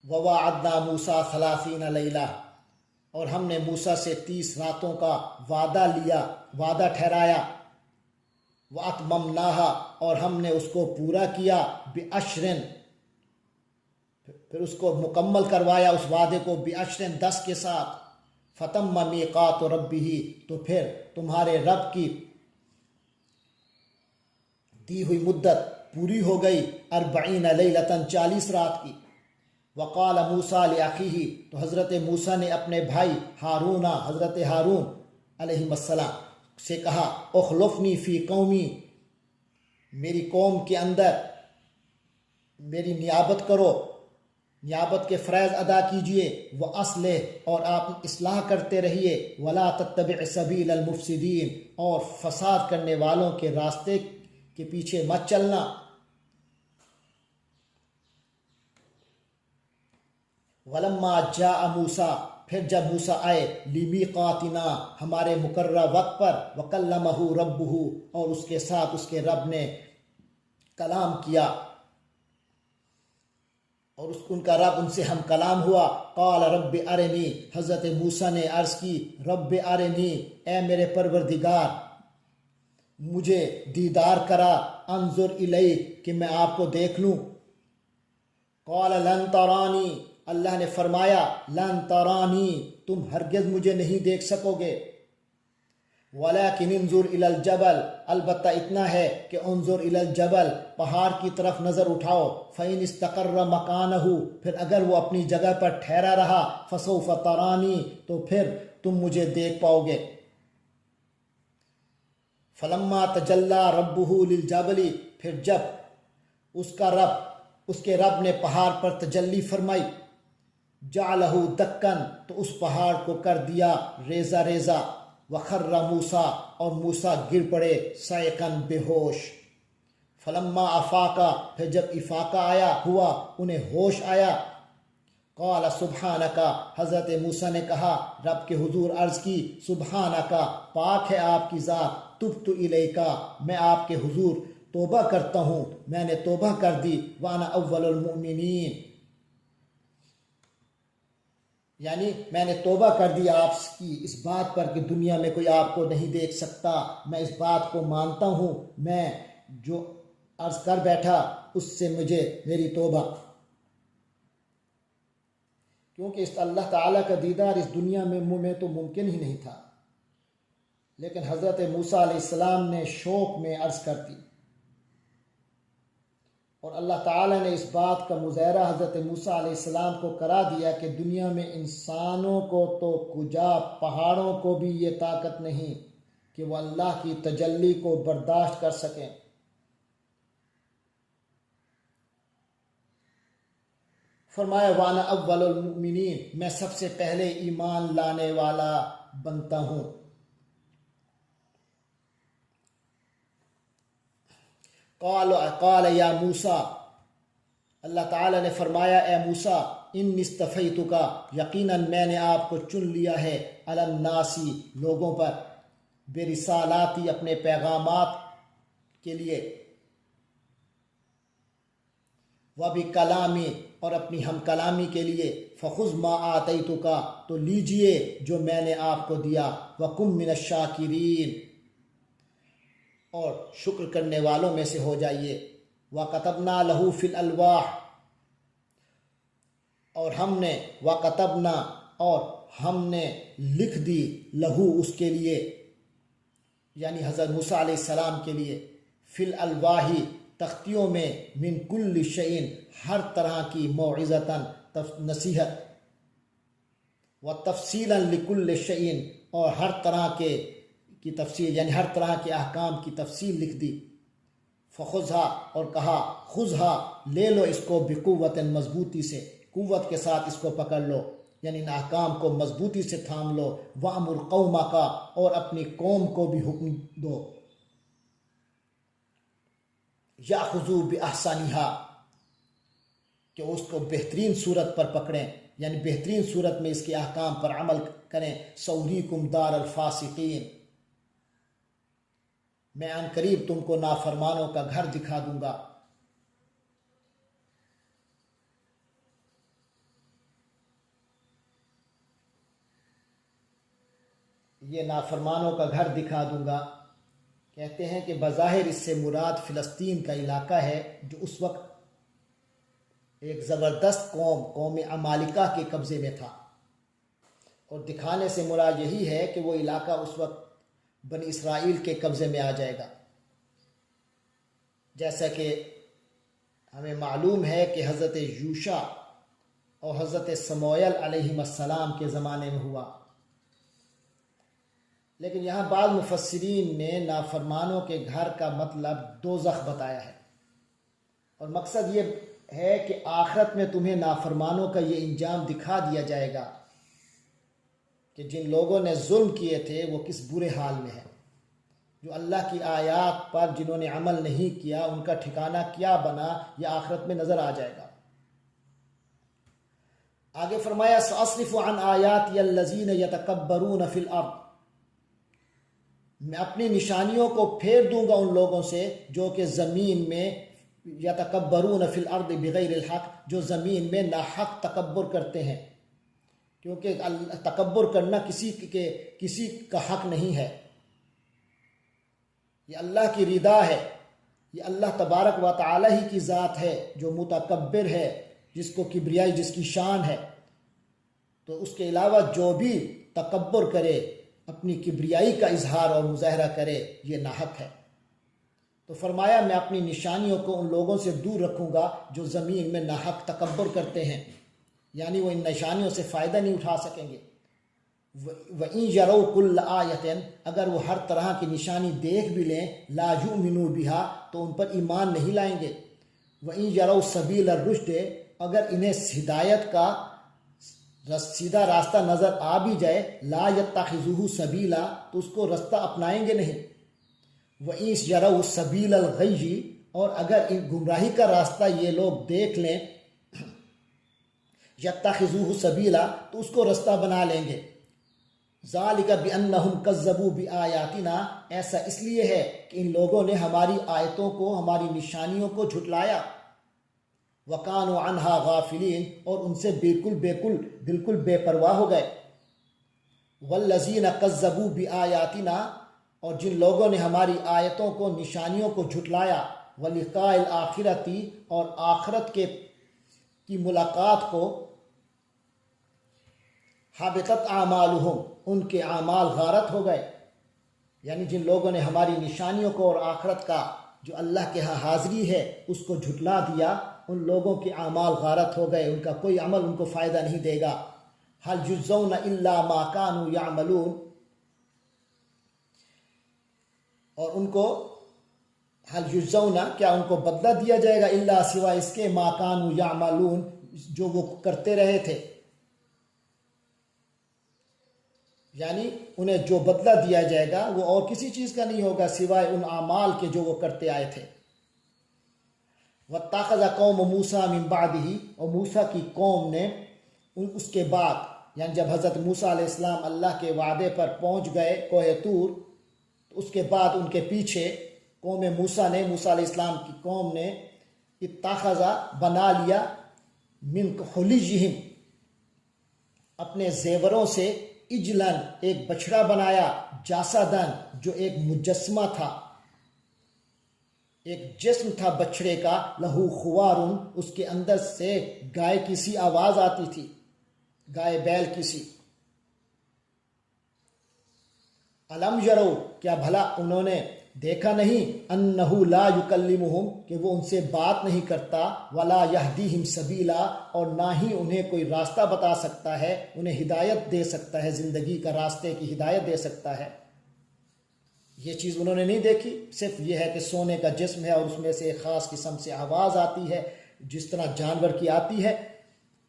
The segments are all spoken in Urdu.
وَوَعَدْنَا مُوسَىٰ 30 لیلہ، اور ہم نے موسیٰ سے 30 راتوں کا وعدہ ٹھہرایا۔ وَأَتْمَمْنَاهَا، اور ہم نے اس کو پورا کیا، بِعَشْرٍ، پھر اس کو مکمل کروایا اس وعدے کو، بِعَشْرٍ، 10 کے ساتھ۔ فَتَمَّ مِیقَاتُ رَبِّهِ، تو پھر تمہارے رب کی دی ہوئی مدت پوری ہو گئی، 40 لیلۃ، 40 رات کی۔ وقال موسیٰ لأخیہ، تو حضرت موسیٰ نے اپنے بھائی ہارون، حضرت ہارون علیہ السلام سے کہا، اخلفنی فی قومی، میری قوم کے اندر میری نیابت کرو، نیابت کے فرائض ادا کیجئے، وَأَصْلِحْ، اور آپ اصلاح کرتے رہیے، وَلَا تَتَّبِعْ سَبِيلَ الْمُفْسِدِينَ، اور فساد کرنے والوں کے راستے کے پیچھے مت چلنا۔ وَلَمَّا جَاءَ مُوسَىٰ، پھر جب موسیٰ آئے، لِمِیقَاتِنَا، ہمارے مقررہ وقت پر، وَكَلَّمَهُ رَبُّهُ، اور اس کے ساتھ اس کے رب نے کلام کیا، اور ان کا رب ان سے ہم کلام ہوا۔ قال رب ارنی، حضرت موسیٰ نے عرض کی، رب ارنی، اے میرے پروردگار مجھے دیدار کرا، انظر الیک، کہ میں آپ کو دیکھ لوں۔ قال لن ترانی، اللہ نے فرمایا، لن ترانی، تم ہرگز مجھے نہیں دیکھ سکو گے، ولیکن انظر الی الجبل، البتہ اتنا ہے کہ انظر الی الجبل، پہاڑ کی طرف نظر اٹھاؤ، فإن استقر مکانہ، پھر اگر وہ اپنی جگہ پر ٹھہرا رہا، فسوف ترانی، تو پھر تم مجھے دیکھ پاؤ گے۔ فلما تجلی ربہ للجبل، پھر جب اس کے رب نے پہاڑ پر تجلی فرمائی، جعلہ دکن، تو اس پہاڑ کو کر دیا ریزہ ریزہ، وخر موسیٰ، اور موسیٰ گر پڑے، صعقاً، بے ہوش۔ فلما افاقا، پھر جب افاقہ ہوا، انہیں ہوش آیا، قال سبحانکا، حضرت موسیٰ نے کہا، رب کے حضور عرض کی، سبحانکا، پاک ہے آپ کی ذات، تبت الیکا، میں آپ کے حضور توبہ کرتا ہوں، میں نے توبہ کر دی، وانا اول المؤمنین، یعنی میں نے توبہ کر دی آپ کی اس بات پر کہ دنیا میں کوئی آپ کو نہیں دیکھ سکتا، میں اس بات کو مانتا ہوں، میں جو عرض کر بیٹھا اس سے مجھے میری توبہ، کیونکہ اس اللہ تعالیٰ کا دیدار اس دنیا میں تو ممکن ہی نہیں تھا، لیکن حضرت موسیٰ علیہ السلام نے شوق میں عرض کر دی، اور اللہ تعالیٰ نے اس بات کا مظاہرہ حضرت موسیٰ علیہ السلام کو کرا دیا کہ دنیا میں انسانوں کو تو کجا، پہاڑوں کو بھی یہ طاقت نہیں کہ وہ اللہ کی تجلی کو برداشت کر سکیں۔ فرمایا، وانا اول المؤمنین، میں سب سے پہلے ایمان لانے والا بنتا ہوں۔ قال یا موسیٰ، اللہ تعالیٰ نے فرمایا، اے موسیٰ، انی اصطفیتک، یقیناً میں نے آپ کو چن لیا ہے، علی الناس، لوگوں پر، برسالاتی، اپنے پیغامات کے لیے، وبکلامی، اور اپنی ہم کلامی کے لیے، فخذ ما آتیتک، تو لیجئے جو میں نے آپ کو دیا، وکن من الشاکرین، اور شکر کرنے والوں میں سے ہو جائیے، وَكَتَبْنَا لَهُ فِي الْأَلْوَاحِ، اور ہم نے لکھ دی، لہو، اس کے لیے، یعنی حضرت موسیٰ علیہ السلام کے لیے، فی الالواح، تختیوں میں، من کل شیء، ہر طرح کی، موعظۃً، نصیحت، وتفصیلا لکل شیء، اور ہر طرح کی تفصیل، یعنی ہر طرح کے احکام کی تفصیل لکھ دی۔ فخذها، اور کہا، خذها، لے لو اس کو، بقوت، مضبوطی سے، قوت کے ساتھ اس کو پکڑ لو، یعنی ان احکام کو مضبوطی سے تھام لو، وَأْمُرْ قَوْمَكَ، اور اپنی قوم کو بھی حکم دو، یأخذوا بِأَحْسَنِهَا، کہ اس کو بہترین صورت پر پکڑیں، یعنی بہترین صورت میں اس کے احکام پر عمل کریں، سأُرِيكُمْ دَارَ الْفَاسِقِينَ، میں عن قریب تم کو نافرمانوں کا گھر دکھا دوں گا۔ یہ نافرمانوں کا گھر دکھا دوں گا۔ کہتے ہیں کہ بظاہر اس سے مراد فلسطین کا علاقہ ہے جو اس وقت ایک زبردست قوم عمالقہ کے قبضے میں تھا، اور دکھانے سے مراد یہی ہے کہ وہ علاقہ اس وقت بنی اسرائیل کے قبضے میں آ جائے گا۔ جیسا کہ ہمیں معلوم ہے کہ حضرت یوشع اور حضرت سموئیل علیہ السلام کے زمانے میں ہوا۔ لیکن یہاں بعض مفسرین نے نافرمانوں کے گھر کا مطلب دوزخ بتایا ہے، اور مقصد یہ ہے کہ آخرت میں تمہیں نافرمانوں کا یہ انجام دکھا دیا جائے گا کہ جن لوگوں نے ظلم کیے تھے وہ کس برے حال میں ہیں، جو اللہ کی آیات پر جنہوں نے عمل نہیں کیا ان کا ٹھکانہ کیا بنا، یہ آخرت میں نظر آ جائے گا۔ آگے فرمایا سأصرف عن آیاتی الذین یتکبرون فی الارض، میں اپنی نشانیوں کو پھیر دوں گا ان لوگوں سے جو کہ زمین میں یتکبرون فی الارض بغیر الحق، جو زمین میں ناحق تکبر کرتے ہیں، کیونکہ تکبر کرنا کسی کا حق نہیں ہے، یہ اللہ کی رضا ہے، یہ اللہ تبارک و تعالی ہی کی ذات ہے جو متکبر ہے، جس کو کبریائی جس کی شان ہے۔ تو اس کے علاوہ جو بھی تکبر کرے، اپنی کبریائی کا اظہار اور مظاہرہ کرے، یہ ناحق ہے۔ تو فرمایا میں اپنی نشانیوں کو ان لوگوں سے دور رکھوں گا جو زمین میں ناحق تکبر کرتے ہیں، یعنی وہ ان نشانیوں سے فائدہ نہیں اٹھا سکیں گے۔ وَإِن يَرَوْا كُلَّ آیَةٍ، اگر وہ ہر طرح کی نشانی دیکھ بھی لیں، لَا يُؤْمِنُوا بِهَا، تو ان پر ایمان نہیں لائیں گے۔ وَإِن يَرَوْا سَبِيلَ الرُّشْدِ، اگر انہیں ہدایت کا سیدھا راستہ نظر آ بھی جائے، لا يتخذوه سبیلا، تو اس کو راستہ اپنائیں گے نہیں۔ وَإِن يَرَوْا سَبِيلَ الْغَيِّ، اور اگر ان گمراہی کا راستہ یہ لوگ دیکھ لیں، يتخذوه سبیلا، تو اس کو راستہ بنا لیں گے۔ ذَلِكَ بِأَنَّهُمْ كَذَّبُوا بِآيَاتِنَا، ایسا اس لیے ہے کہ ان لوگوں نے ہماری آیتوں کو، ہماری نشانیوں کو جھٹلایا۔ وَكَانُوا عَنْهَا غَافِلِينَ، اور ان سے بالکل بے پرواہ ہو گئے۔ وَالَّذِينَ كَذَّبُوا بِآيَاتِنَا، اور جن لوگوں نے ہماری آیتوں کو، نشانیوں کو جھٹلایا، وَلِقَاءِ الْآخِرَةِ، اور آخرت کی ملاقات کو، حَبِطَتْ أَعْمَالُهُمْ، ان کے اعمال غارت ہو گئے۔ یعنی جن لوگوں نے ہماری نشانیوں کو اور آخرت کا جو اللہ کے ہاں حاضری ہے اس کو جھٹلا دیا، ان لوگوں کے اعمال غارت ہو گئے، ان کا کوئی عمل ان کو فائدہ نہیں دے گا۔ هَلْ يُجْزَوْنَ إِلَّا مَا كَانُوا يَعْمَلُونَ، اور ان کو هَلْ يُجْزَوْنَ، کیا ان کو بدلہ دیا جائے گا، الا سوائے اس کے، مَا كَانُوا يَعْمَلُونَ، جو وہ کرتے رہے تھے، یعنی انہیں جو بدلہ دیا جائے گا وہ اور کسی چیز کا نہیں ہوگا سوائے ان اعمال کے جو وہ کرتے آئے تھے۔ وَاتَّخَذَ قَوْمُ مُوسَىٰ مِن بَعْدِهِ، اور موسیٰ کی قوم نے اس کے بعد، یعنی جب حضرت موسیٰ علیہ السلام اللہ کے وعدے پر پہنچ گئے کوہ طور، تو اس کے بعد ان کے پیچھے قوم موسیٰ نے، موسیٰ علیہ السلام کی قوم نے، اتخذ، بنا لیا، من حلیہم، اپنے زیوروں سے، اجلن، ایک بچڑا بنایا، جاسدن، جو ایک مجسمہ تھا، ایک جسم تھا بچڑے کا، لہو خوارن، اس کے اندر سے گائے کی سی آواز آتی تھی، گائے بیل کی سی۔ الم یرو، کیا بھلا انہوں نے دیکھا نہیں، انہ لا یکلمہم، کہ وہ ان سے بات نہیں کرتا، ولا یہدیہم سبیلا، اور نہ ہی انہیں کوئی راستہ بتا سکتا ہے، انہیں ہدایت دے سکتا ہے، زندگی کا راستے کی ہدایت دے سکتا ہے۔ یہ چیز انہوں نے نہیں دیکھی، صرف یہ ہے کہ سونے کا جسم ہے اور اس میں سے ایک خاص قسم سے آواز آتی ہے جس طرح جانور کی آتی ہے،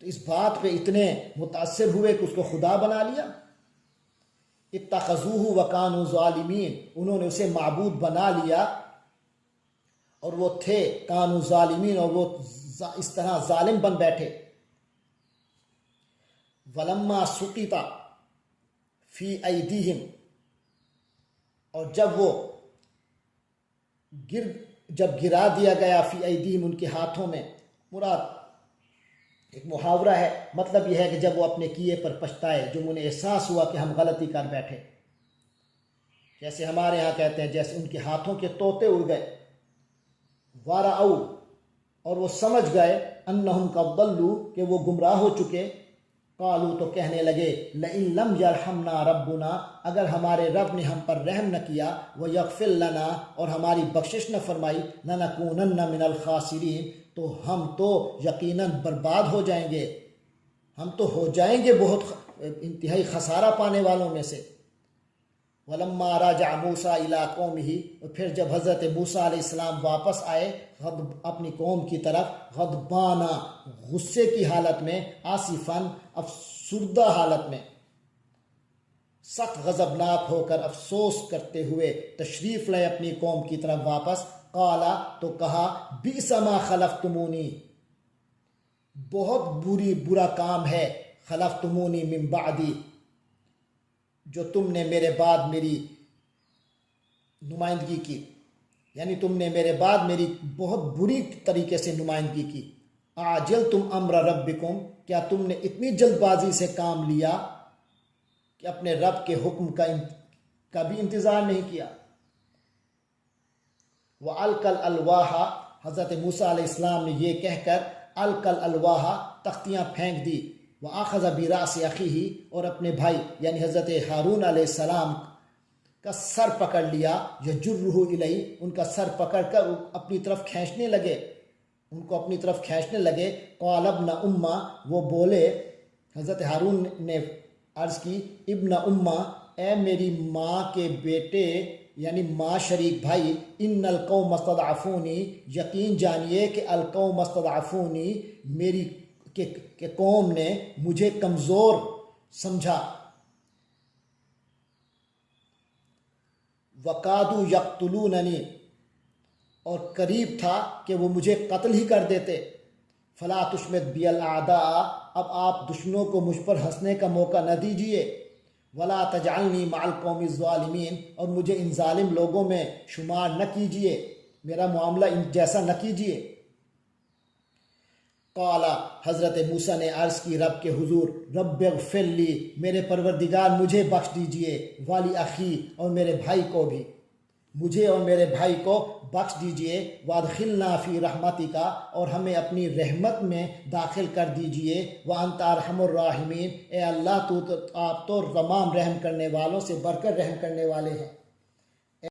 تو اس بات پہ اتنے متاثر ہوئے کہ اس کو خدا بنا لیا۔ اتخذوہ وکانوا ظالمین، انہوں نے اسے معبود بنا لیا اور وہ تھے کانوا ظالمین، اور وہ اس طرح ظالم بن بیٹھے۔ ولما سقط فی ایدیہم، اور جب گرا دیا گیا فی ایدیہم، ان کے ہاتھوں میں، مراد ایک محاورہ ہے، مطلب یہ ہے کہ جب وہ اپنے کیے پر پچھتائے، جب انہیں احساس ہوا کہ ہم غلطی کر بیٹھے، جیسے ہمارے ہاں کہتے ہیں جیسے ان کے ہاتھوں کے طوطے اڑ گئے. وَرَأَوْا اور وہ سمجھ گئے انہم قد ضلوا کہ وہ گمراہ ہو چکے. قالوا تو کہنے لگے لئن لم یرحمنا ربنا اگر ہمارے رب نے ہم پر رحم نہ کیا ویغفر لنا اور ہماری بخشش نہ فرمائی لنکونن من الخاسرین تو ہم تو یقیناً برباد ہو جائیں گے، ہم تو ہو جائیں گے بہت انتہائی خسارہ پانے والوں میں سے. وَلَمَّا رَجَعَ مُوسَىٰ إِلَىٰ قَوْمِهِ اور پھر جب حضرت موسیٰ علیہ السلام واپس آئے اپنی قوم کی طرف غضبانہ غصے کی حالت میں، آصفاً افسردہ حالت میں، سخت غضبناک ہو کر افسوس کرتے ہوئے تشریف لائے اپنی قوم کی طرف واپس. قالا تو کہا بئس ما خلفتمونی بہت برا کام ہے خلفتمونی من بعدی جو تم نے میرے بعد میری نمائندگی کی، یعنی تم نے میرے بعد میری بہت بری طریقے سے نمائندگی کی. اعجلتم امر ربکم کیا تم نے اتنی جلد بازی سے کام لیا کہ اپنے رب کے حکم کا بھی انتظار نہیں کیا. وَأَلْقَى الْأَلْوَاحَ حضرت موسیٰ علیہ السلام نے یہ کہہ کر أَلْقَى الْأَلْوَاحَ تختیاں پھینک دی. وَأَخَذَ بِرَأْسِ أَخِيهِ اور اپنے بھائی یعنی حضرت ہارون علیہ السلام کا سر پکڑ لیا. یجرہ الیہ ان کا سر پکڑ کر اپنی طرف کھینچنے لگے، ان کو اپنی طرف کھینچنے لگے. قال ابن امہ وہ بولے، حضرت ہارون نے عرض کی ابن امہ اے میری ماں کے بیٹے یعنی ماں شریک بھائی. ان القوم استضعفونی یقین جانیے کہ القوم استضعفونی میری کہ قوم نے مجھے کمزور سمجھا. وقادو یقتلوننی اور قریب تھا کہ وہ مجھے قتل ہی کر دیتے. فلا تشمت بی الاعداء اب آپ دشمنوں کو مجھ پر ہنسنے کا موقع نہ دیجیے. ولا تجعلنی مع القوم الظالمین اور مجھے ان ظالم لوگوں میں شمار نہ کیجیے، میرا معاملہ ان جیسا نہ کیجیے. قال حضرت موسیٰ نے عرض کی رب کے حضور رب اغفر لی میرے پروردگار مجھے بخش دیجئے، والی اخی اور میرے بھائی کو بھی، مجھے اور میرے بھائی کو بخش دیجئے. وادخلنا فی رحمتک اور ہمیں اپنی رحمت میں داخل کر دیجئے. وانت ارحم الراحمین اے اللہ آپ تو تمام رحم کرنے والوں سے بڑھ کر رحم کرنے والے ہیں.